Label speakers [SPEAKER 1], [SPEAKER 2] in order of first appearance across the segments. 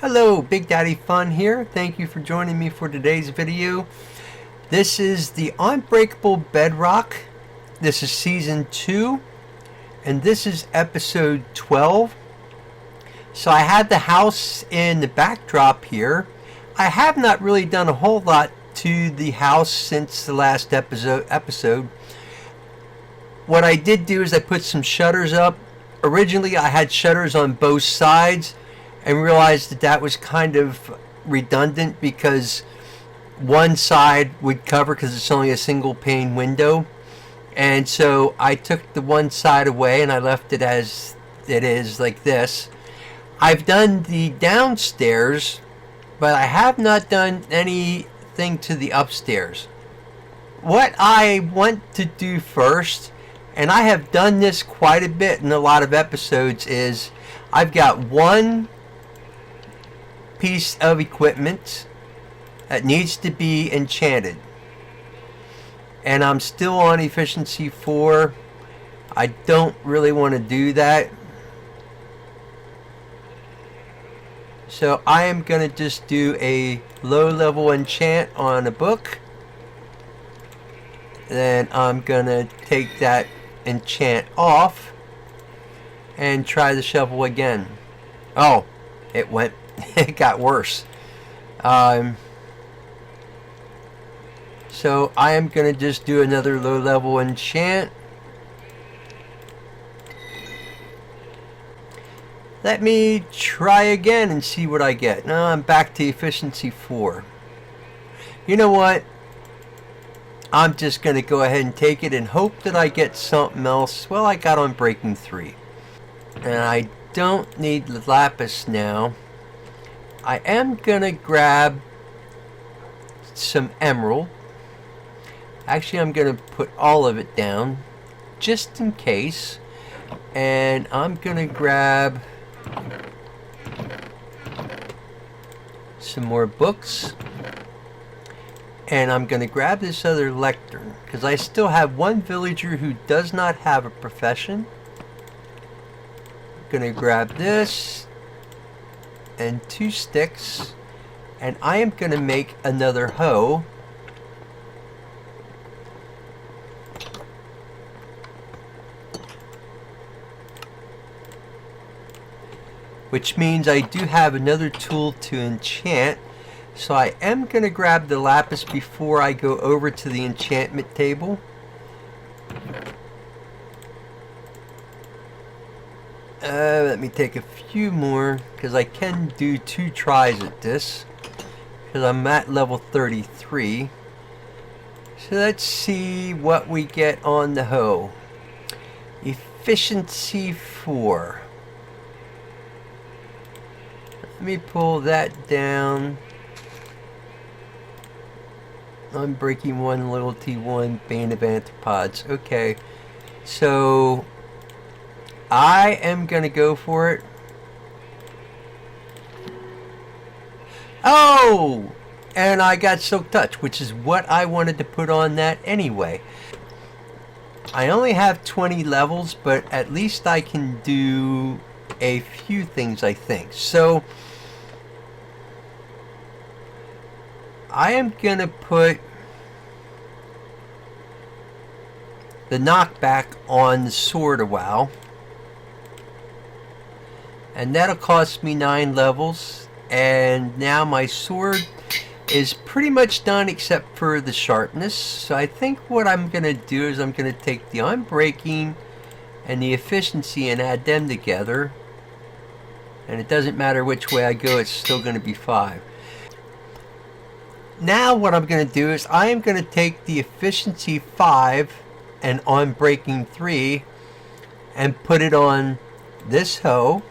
[SPEAKER 1] Hello, Big Daddy Fun here. Thank you for joining me for today's video. This is the Unbreakable Bedrock. This is Season 2, and this is Episode 12. So I had the house in the backdrop here. I have not really done a whole lot to the house since the last episode. What I did do is I put some shutters up. Originally I had shutters on both sides, and realized that that was kind of redundant because one side would cover because it's only a single pane window. And so I took the one side away and I left it as it is, like this. I've done the downstairs, but I have not done anything to the upstairs. What I want to do first, and I have done this quite a bit in a lot of episodes, is I've got one piece of equipment that needs to be enchanted, and I'm still on efficiency 4. I don't really want to do that, so I am going to just do a low level enchant on a book. Then I'm going to take that enchant off and try the shovel again. Oh, it went it got worse. So I am going to just do another low level enchant. Let me try again and see what I get. Now I'm back to efficiency 4. You know what? I'm just going to go ahead and take it and hope that I get something else. Well, I got Unbreaking 3. And I don't need lapis now. I am going to grab some emerald. Actually, I'm going to put all of it down just in case. And I'm going to grab some more books. And I'm going to grab this other lectern, because I still have one villager who does not have a profession. I'm going to grab this and 2 sticks, and I am going to make another hoe. Which means I do have another tool to enchant. So I am going to grab the lapis before I go over to the enchantment table. Let me take a few more, because I can do 2 tries at this, because I'm at level 33. So let's see what we get on the hoe. Efficiency 4. Let me pull that down. Unbreaking 1, Loyalty 1, Bane of Anthropods. Okay, so I am going to go for it. Oh! And I got Silk Touch, which is what I wanted to put on that anyway. I only have 20 levels, but at least I can do a few things, I think. So I am going to put the knockback on the sword a while. And that'll cost me 9 levels. And now my sword is pretty much done except for the sharpness. So I think what I'm going to do is I'm going to take the Unbreaking and the efficiency and add them together. And it doesn't matter which way I go, it's still going to be 5. Now what I'm going to do is I am going to take the efficiency 5 and Unbreaking 3 and put it on this hoe.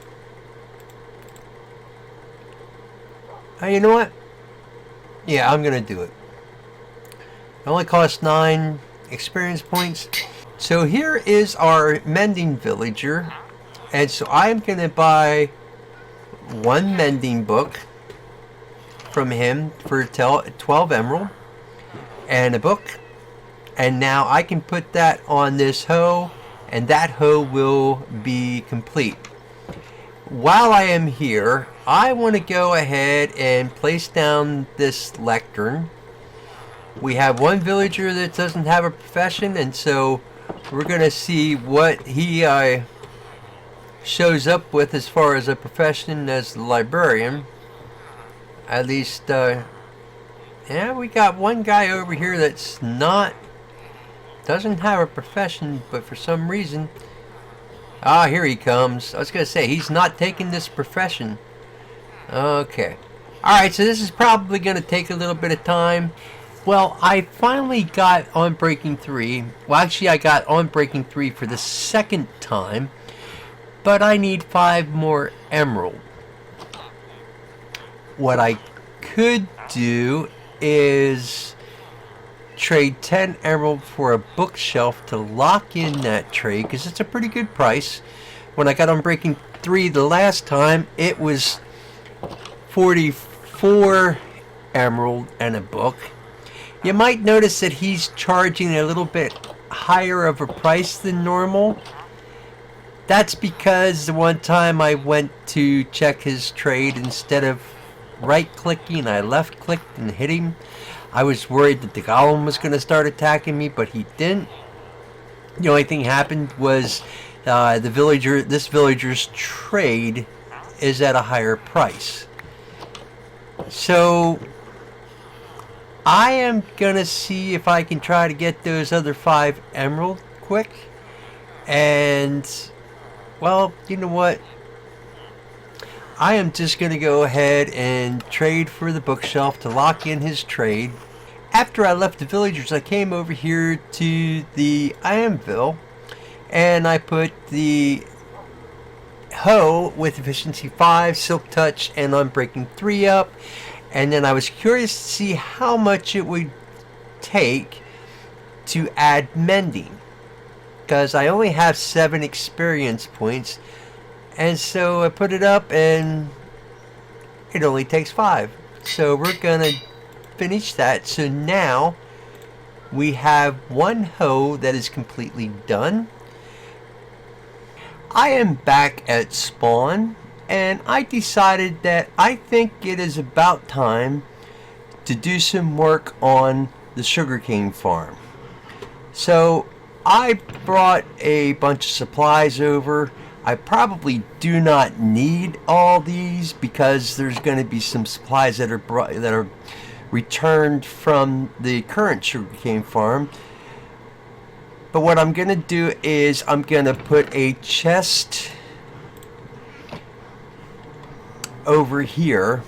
[SPEAKER 1] You know what? Yeah, I'm going to do it. It only costs 9 experience points. So here is our mending villager. And so I'm going to buy 1 mending book from him for 12 emerald and a book. And now I can put that on this hoe, and that hoe will be complete. While I am here, I want to go ahead and place down this lectern. We have one villager that doesn't have a profession, and so we're going to see what he shows up with as far as a profession as the librarian. At least, yeah, we got one guy over here that's doesn't have a profession, but for some reason, here he comes. I was going to say, he's not taking this profession. Okay. Alright, so this is probably going to take a little bit of time. Well, I finally got Unbreaking 3. Well, actually, I got Unbreaking 3 for the second time. But I need 5 more emerald. What I could do is trade 10 emerald for a bookshelf to lock in that trade, because it's a pretty good price. When I got Unbreaking 3 the last time, it was 44 emerald and a book. You might notice that he's charging a little bit higher of a price than normal. That's because the one time I went to check his trade, instead of right-clicking, I left-clicked and hit him. I was worried that the golem was going to start attacking me, but he didn't. The only thing happened was this villager's trade is at a higher price. So I am going to see if I can try to get those other 5 emerald quick. And, well, you know what? I am just going to go ahead and trade for the bookshelf to lock in his trade. After I left the villagers, I came over here to the anvil, and I put the hoe with efficiency 5, silk touch, and Unbreaking 3 up. And then I was curious to see how much it would take to add mending, because I only have 7 experience points. And so I put it up, and it only takes 5. So we're going to finish that. So now we have 1 hoe that is completely done. I am back at spawn, and I decided that I think it is about time to do some work on the sugarcane farm. So I brought a bunch of supplies over. I probably do not need all these, because there's going to be some supplies that are returned from the current sugarcane farm. But what I'm going to do is I'm going to put a chest over here,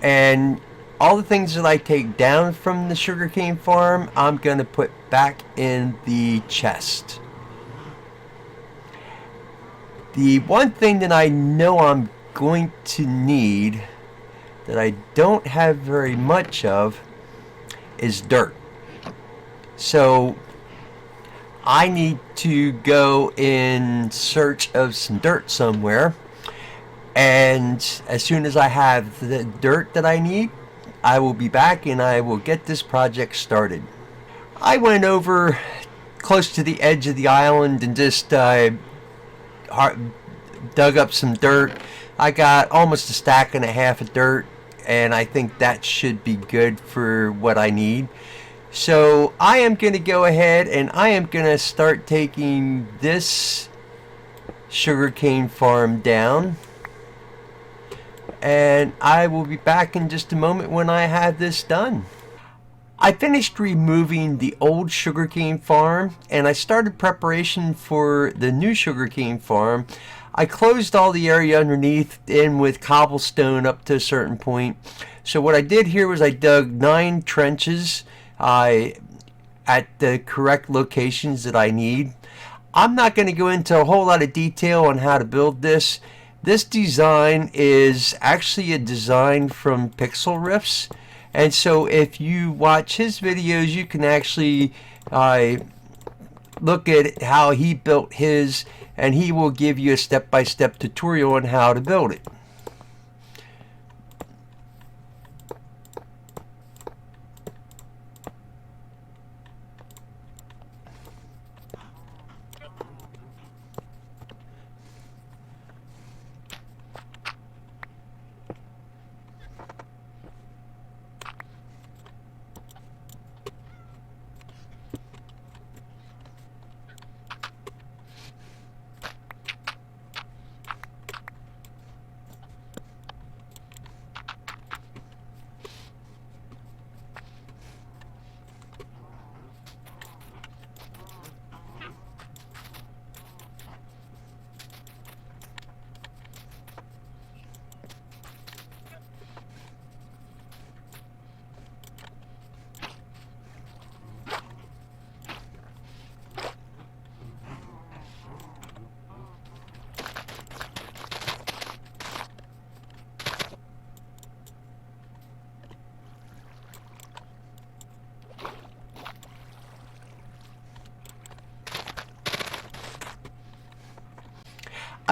[SPEAKER 1] and all the things that I take down from the sugarcane farm, I'm going to put back in the chest. The one thing that I know I'm going to need, that I don't have very much of, is dirt. So I need to go in search of some dirt somewhere, and as soon as I have the dirt that I need, I will be back and I will get this project started. I went over close to the edge of the island and just dug up some dirt. I got almost a stack and a half of dirt, and I think that should be good for what I need. So I am going to go ahead and I am going to start taking this sugarcane farm down, and I will be back in just a moment when I have this done. I finished removing the old sugarcane farm, and I started preparation for the new sugarcane farm. I closed all the area underneath in with cobblestone up to a certain point. So what I did here was I dug 9 trenches at the correct locations that I need. I'm not going to go into a whole lot of detail on how to build this. This design is actually a design from Pixel Riffs, and so if you watch his videos, you can actually look at how he built his, and he will give you a step-by-step tutorial on how to build it.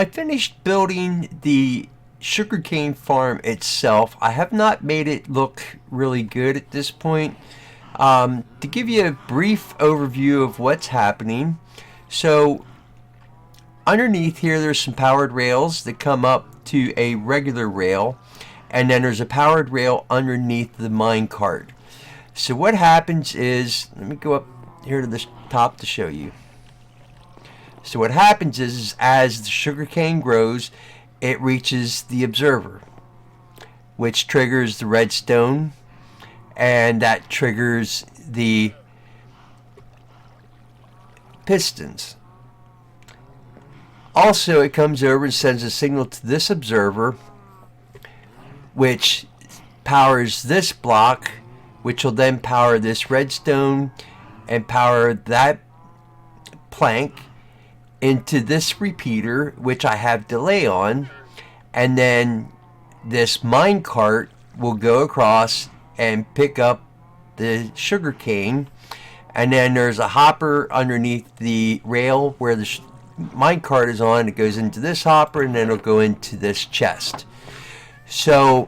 [SPEAKER 1] I finished building the sugarcane farm itself. I have not made it look really good at this point. To give you a brief overview of what's happening, so underneath here there's some powered rails that come up to a regular rail, and then there's a powered rail underneath the minecart. So what happens is, let me go up here to the top to show you. So what happens is as the sugarcane grows, it reaches the observer, which triggers the redstone, and that triggers the pistons. Also, it comes over and sends a signal to this observer, which powers this block, which will then power this redstone and power that plank into this repeater, which I have delay on, and then this minecart will go across and pick up the sugarcane, and then there's a hopper underneath the rail where the minecart is on. It goes into this hopper, and then it'll go into this chest. So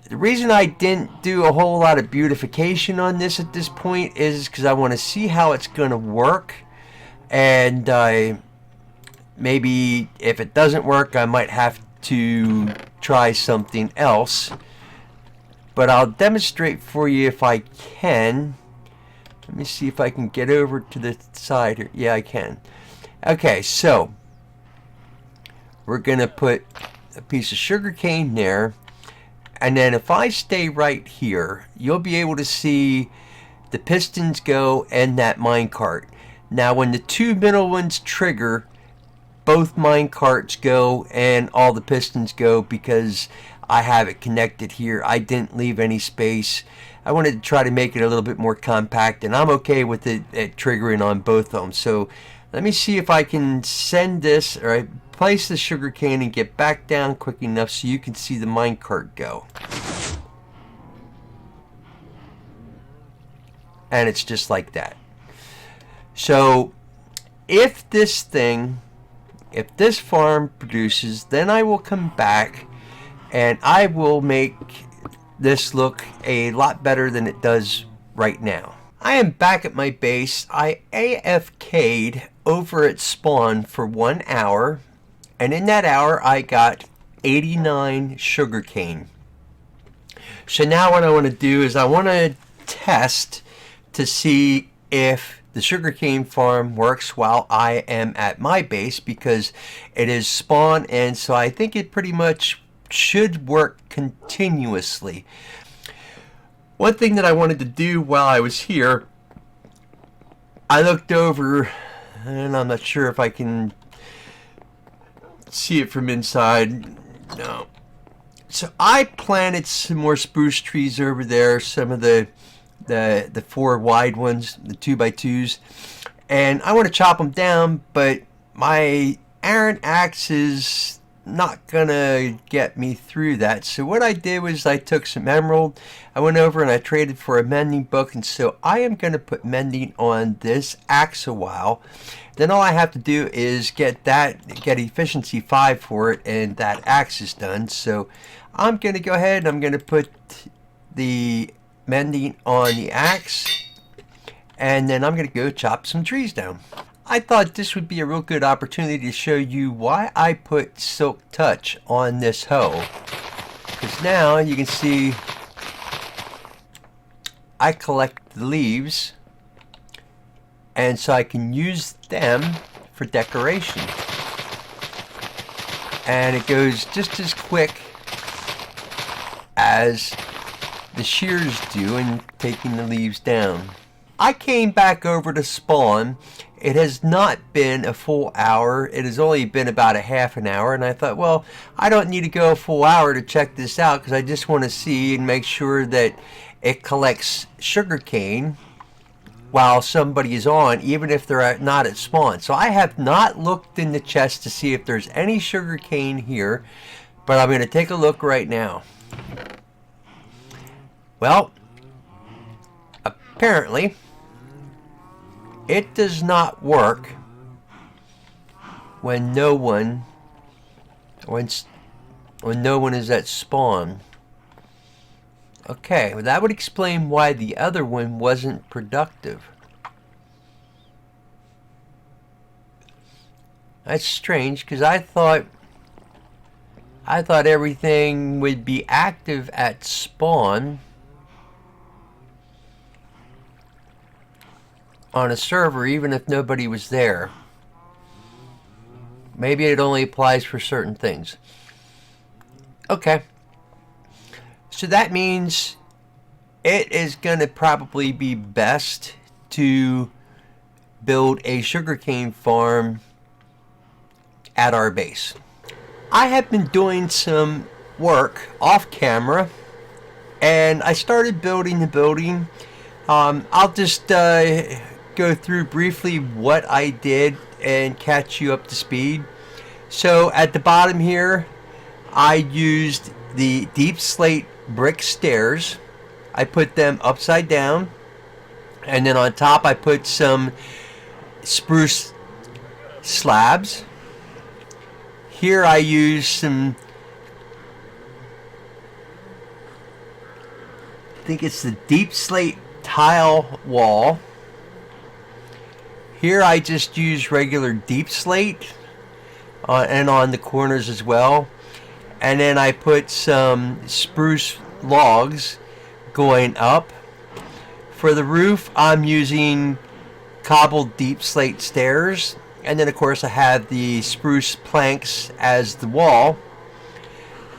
[SPEAKER 1] the reason I didn't do a whole lot of beautification on this at this point is because I want to see how it's going to work, and maybe if it doesn't work, I might have to try something else. But I'll demonstrate for you if I can. Let me see if I can get over to the side here. Yeah, I can. Okay, so we're going to put a piece of sugar cane there. And then if I stay right here, you'll be able to see the pistons go and that minecart. Now when the two middle ones trigger, both minecarts go and all the pistons go because I have it connected here. I didn't leave any space. I wanted to try to make it a little bit more compact, and I'm okay with it triggering on both of them. So let me see if I can send this, or I place the sugar cane and get back down quick enough so you can see the minecart go. And it's just like that. So if this farm produces, then I will come back and I will make this look a lot better than it does right now. I am back at my base. I AFK'd over at spawn for 1 hour, and in that hour I got 89 sugarcane. So now what I want to do is I want to test to see if the sugarcane farm works while I am at my base, because it is spawn, and so I think it pretty much should work continuously. One thing that I wanted to do while I was here, I looked over, and I'm not sure if I can see it from inside. No. So I planted some more spruce trees over there, some of the 4 wide ones, the 2x2s, and I want to chop them down, but my iron axe is not gonna get me through that. So what I did was I took some emerald, I went over and I traded for a mending book, and so I am going to put mending on this axe a while. Then all I have to do is get efficiency 5 for it, and that axe is done. So I'm going to go ahead and I'm going to put the mending on the axe, and then I'm going to go chop some trees down. I thought this would be a real good opportunity to show you why I put Silk Touch on this hoe, because now you can see I collect the leaves, and so I can use them for decoration, and it goes just as quick as the shears do in taking the leaves down. I came back over to spawn. It has not been a full hour. It has only been about a half an hour, and I thought, well, I don't need to go a full hour to check this out, because I just want to see and make sure that it collects sugarcane while somebody is on, even if they're not at spawn. So I have not looked in the chest to see if there's any sugarcane here, but I'm going to take a look right now. Well, apparently it does not work when no one when no one is at spawn. Okay, well, that would explain why the other one wasn't productive. That's strange, because I thought everything would be active at spawn on a server even if nobody was there. Maybe it only applies for certain things. Okay. So that means it is going to probably be best to build a sugarcane farm at our base. I have been doing some work off camera, and I started building the building. I'll just go through briefly what I did and catch you up to speed. So at the bottom here, I used the deep slate brick stairs. I put them upside down, and then on top I put some spruce slabs. Here I used some, I think it's the deep slate tile wall. Here I just used regular deep slate and on the corners as well. And then I put some spruce logs going up. For the roof, I'm using cobbled deep slate stairs. And then of course I have the spruce planks as the wall.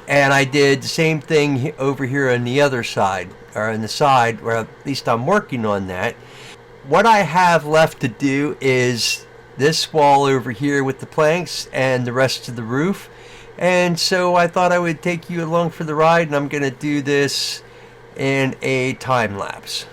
[SPEAKER 1] And I did the same thing over here on the other side, or on the side where at least I'm working on that. What I have left to do is this wall over here with the planks and the rest of the roof. And so I thought I would take you along for the ride, and I'm going to do this in a time lapse.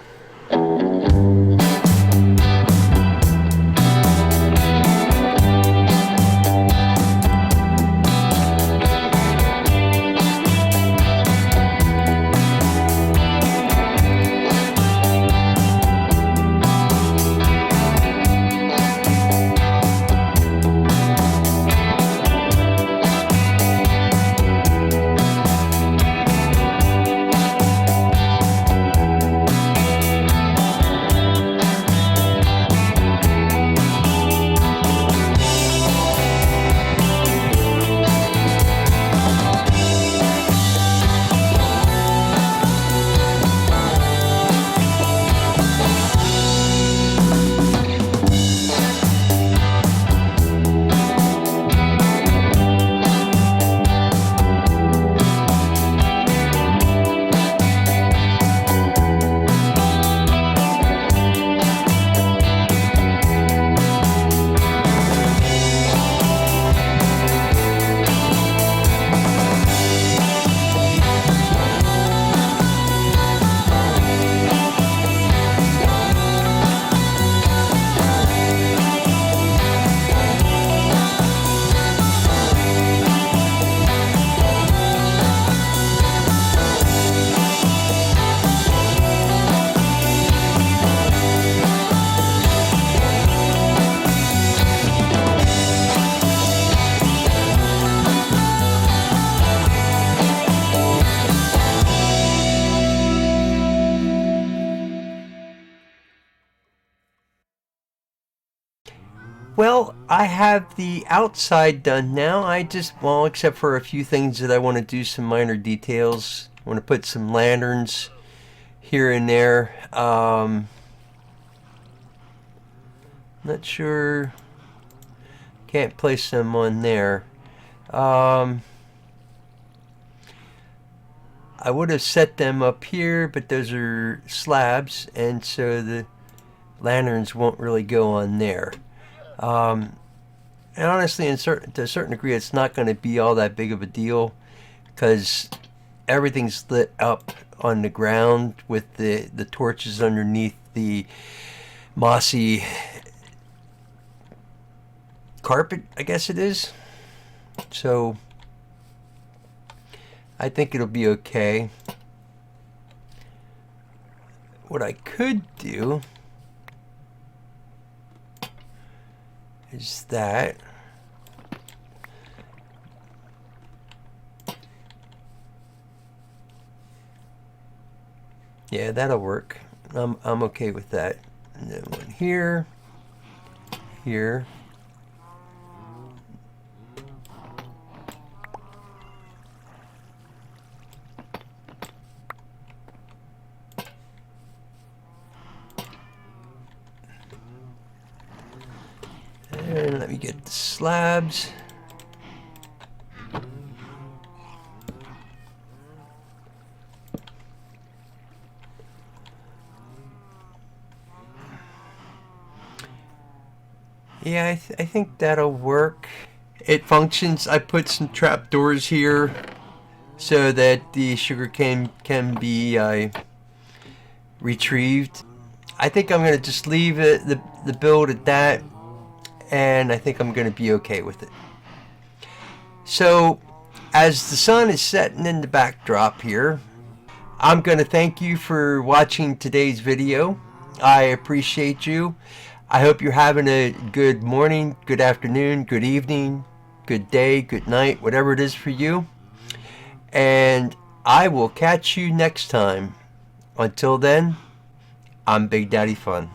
[SPEAKER 1] Well, I have the outside done now. Well, except for a few things that I want to do, some minor details. I want to put some lanterns here and there. Not sure. Can't place them on there. I would have set them up here, but those are slabs, and so the lanterns won't really go on there. And honestly, to a certain degree, it's not going to be all that big of a deal, because everything's lit up on the ground with the torches underneath the mossy carpet, I guess it is. So I think it'll be okay. What I could do is that Yeah, that'll work. I'm okay with that. And then one here, here. And let me get the slabs. Yeah, I think that'll work. It functions. I put some trapdoors here so that the sugarcane can be retrieved. I think I'm gonna just leave it the build at that, and I think I'm gonna be okay with it. So, as the sun is setting in the backdrop here, I'm gonna thank you for watching today's video. I appreciate you. I hope you're having a good morning, good afternoon, good evening, good day, good night, whatever it is for you. And I will catch you next time. Until then, I'm Big Daddy Fun.